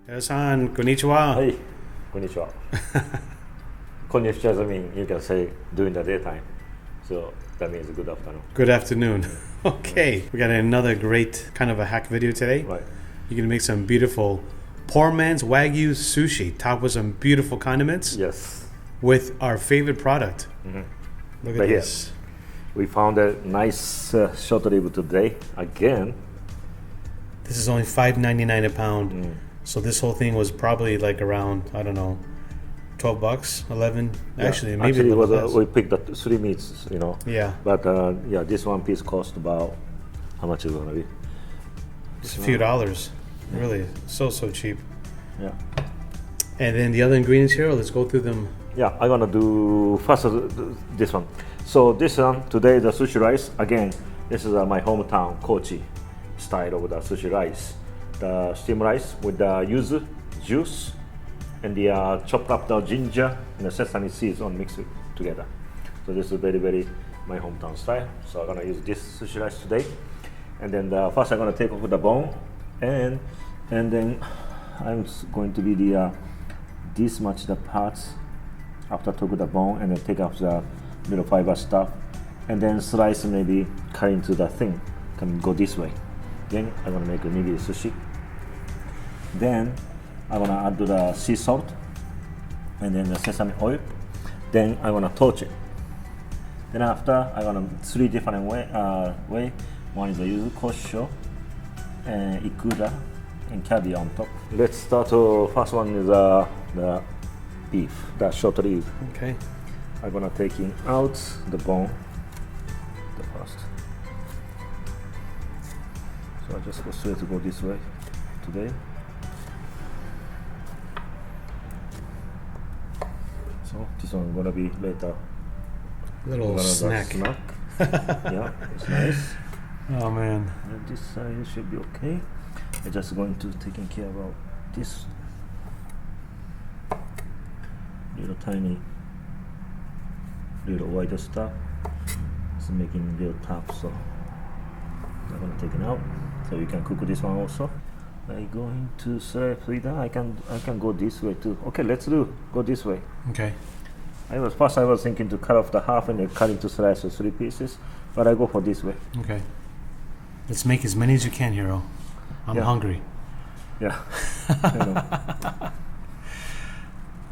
San, konnichiwa. Hey, konnichiwa. Konnichiwa means you can say during the daytime. So that means good afternoon. Good afternoon. Okay, we got another great kind of a hack video today. Right. You're gonna make some beautiful poor man's Wagyu sushi, topped with some beautiful condiments Yes. with our favorite product. Look at Right here. this. We found a nice short rib today. Again. This is only $5.99 a pound. So this whole thing was probably like around, I don't know, $12, 11. Actually, maybe Actually, a it little was, less. we picked the three meats, you know. Yeah, But yeah, this one piece cost about, how much is it gonna be? it's a few dollars. Really, so cheap. Yeah. And then the other ingredients here, let's go through them. Yeah, I'm gonna do first this one. So this one today, the sushi rice. Again, this is my hometown Kochi style of the sushi rice. The steamed rice with the yuzu juice and the chopped up the ginger and the sesame seeds on mixed together. So this is very my hometown style. So I'm gonna use this sushi rice today. And then first I'm gonna take off the bone and then I'm going to be the this much the parts after took the bone and then take off the little fiber stuff and then slice maybe cut into the thing. Can go this way. Then I'm gonna make maybe a sushi. Then I'm gonna add the sea salt and then the sesame oil. Then I'm gonna torch it. Then after I'm gonna three different way. One is the Yuzukosho and ikura and caviar on top. Let's start. First one is the beef, the short rib. Okay. I'm gonna take out the bone. The first. So I just go straight to go this way today. So this one gonna be later. Little Another snack. Yeah, it's nice. Oh man. And this side should be okay. I'm just going to taking care about this little tiny little white stuff. It's making little tap, so I'm gonna take it out. So you can cook this one also. I'm going to select either I can go this way too. Okay, let's go this way. Okay. I was thinking to cut off the half and then cut into slices of 3 pieces, but I go for this way. Okay. Let's make as many as you can, Hiro. I'm Yeah. hungry. Yeah. I know.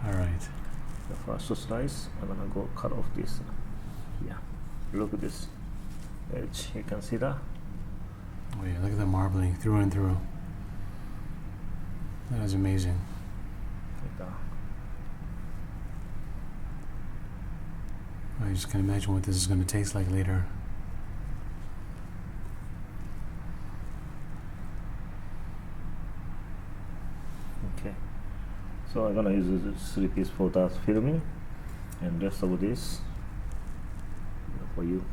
All right. The first slice, I'm gonna go cut off this. Yeah. Look at this edge. You can see that. Oh yeah, look at the marbling through and through. That is amazing. Like that. I just can imagine what this is going to taste like later. Okay. So I'm gonna use this 3 piece for that filming, and rest of this for you.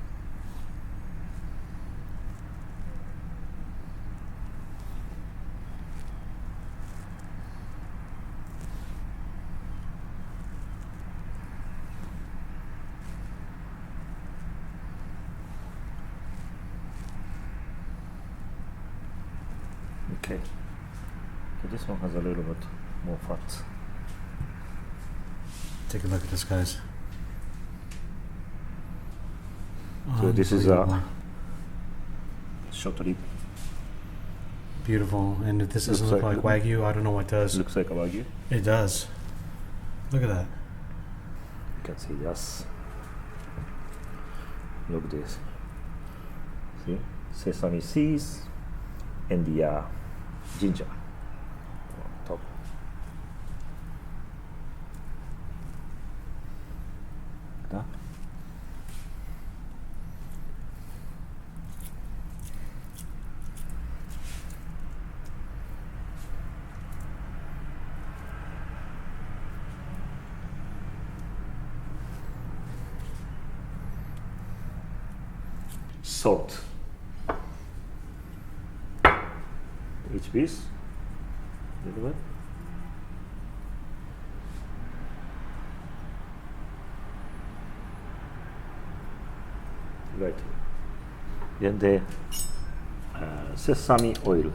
Okay. So this one has a little bit more fat. Take a look at this, guys. So this is Unbelievable. short rib. Beautiful. And if this doesn't Looks look like like- Wagyu, I don't know what does. Looks like a Wagyu. It does. Look at that. You can see, yes. Look at this. See? Sesame seeds and the ginger on top. Like that. Salt. Each piece. Little bit. Right. Then the sesame oil.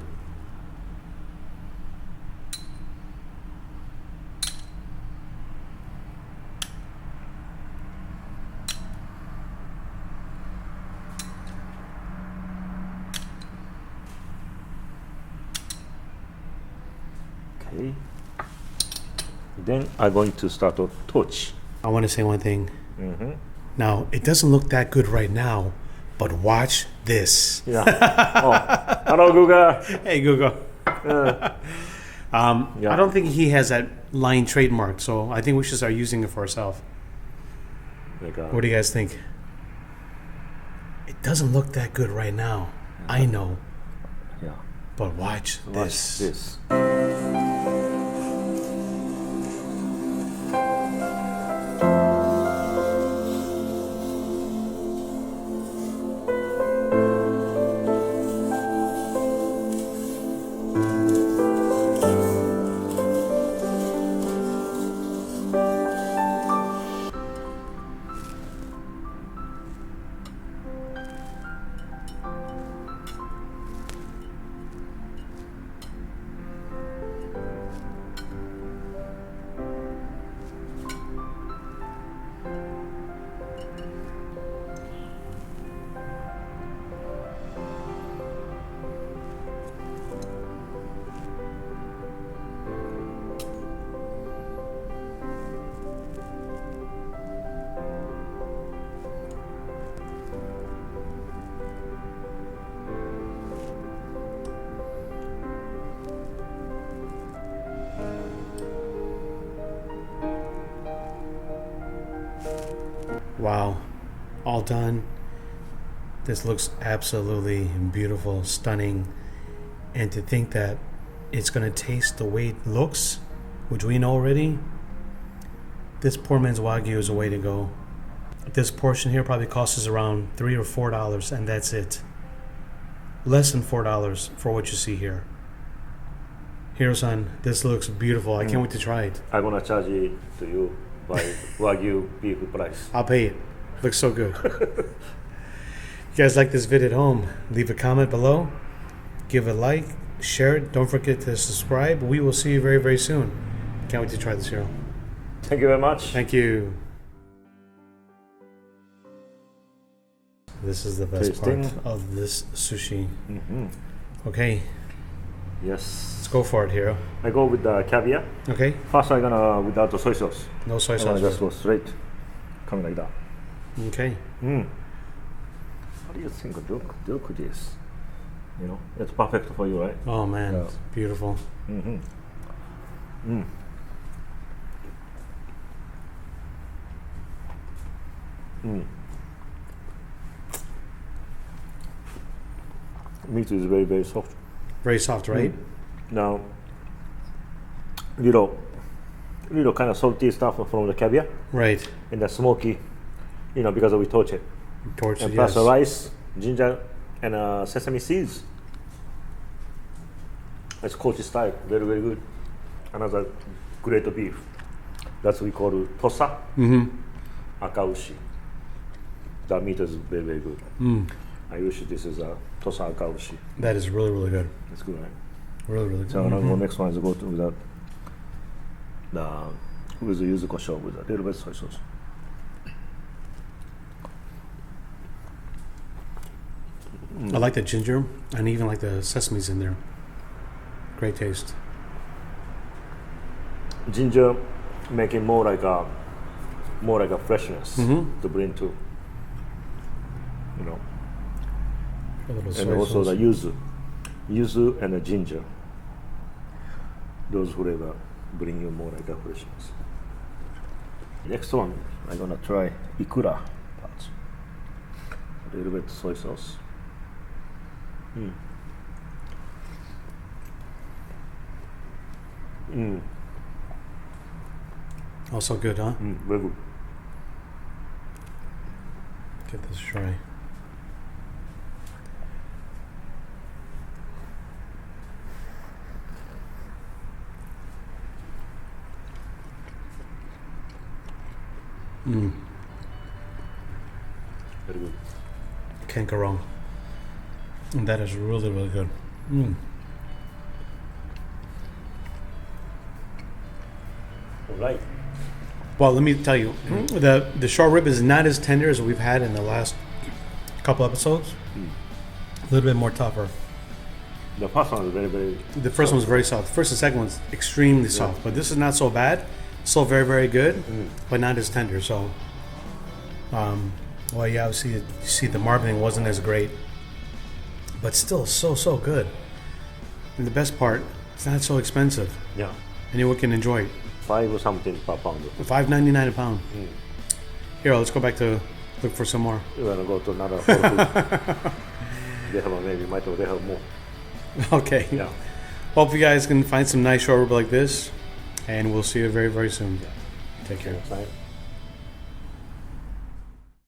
Okay. Then I'm going to start to touch. I want to say one thing. Mm-hmm. Now, it doesn't look that good right now, but watch this. Yeah. Oh, hello, Guga. Hey, Google. Yeah. I don't think he has that line trademarked, so I think we should start using it for ourselves. What do you guys think? It doesn't look that good right now. I know. Yeah. But watch this. This. Wow. All done. This looks absolutely beautiful, stunning. And to think that it's going to taste the way it looks, which we know already, this poor man's Wagyu is the way to go. This portion here probably costs us around $3 or $4, and that's it. Less than $4 for what you see here. Hiro-san, this looks beautiful. I can't wait to try it. I'm gonna charge it to you by Wagyu beef price. I'll pay it. Looks so good. You guys like this vid at home? Leave a comment below. Give a like. Share it. Don't forget to subscribe. We will see you very, very soon. Can't wait to try this, Hiro. Thank you very much. Thank you. This is the best part of this sushi. Mm-hmm. Okay, Yes. let's go for it, Hiro. I go with the caviar. Okay, First, I'm gonna without the soy sauce. no soy I'm gonna sauce. just go straight, coming like that. Okay, What do you think of look this? You know, it's perfect for you, right? oh man, Yeah. it's beautiful. Mm-hmm. Meat is very, very soft. Very soft, right? Now, little kind of salty stuff from the caviar Right. and the smoky, because we torch it. Torch, And yes. plus the rice, ginger, and sesame seeds. It's Kochi style, very, very good. Another great beef. That's what we call tosa, akaushi. That meat is very, very good. I wish this is a tosa akaushi. That is really, really good. It's good, right? Really, really good. So now the next one is go to with the Yuzukosho with a little bit soy sauce. I like the ginger and even like the sesame's in there. Great taste. Ginger making more like a freshness to bring to, A little and soy also sauce. the yuzu and the ginger. Those flavor bring you more like a freshness. Next one, I'm gonna try ikura parts. A little bit soy sauce. Also good, huh? Very good. Get this try. Very good. Can't go wrong. And that is really, really good. All right. Well, let me tell you, the short rib is not as tender as we've had in the last couple episodes. A little bit more tougher. The first one is very, very. The first one was very soft. The first and second one's extremely soft, but this is not so bad. Still very, very good, but not as tender. So, well, yeah, obviously you see the marbling wasn't as great, but still so good. And the best part, it's not so expensive. Yeah. Anyone can enjoy it. 5 something per pound. $5.99 a pound. Here, let's go back to look for some more. You wanna go to another Whole Foods? They have maybe they have more. Okay. Yeah. Hope you guys can find some nice short rib like this, and we'll see you very, very soon. Take care. Next time.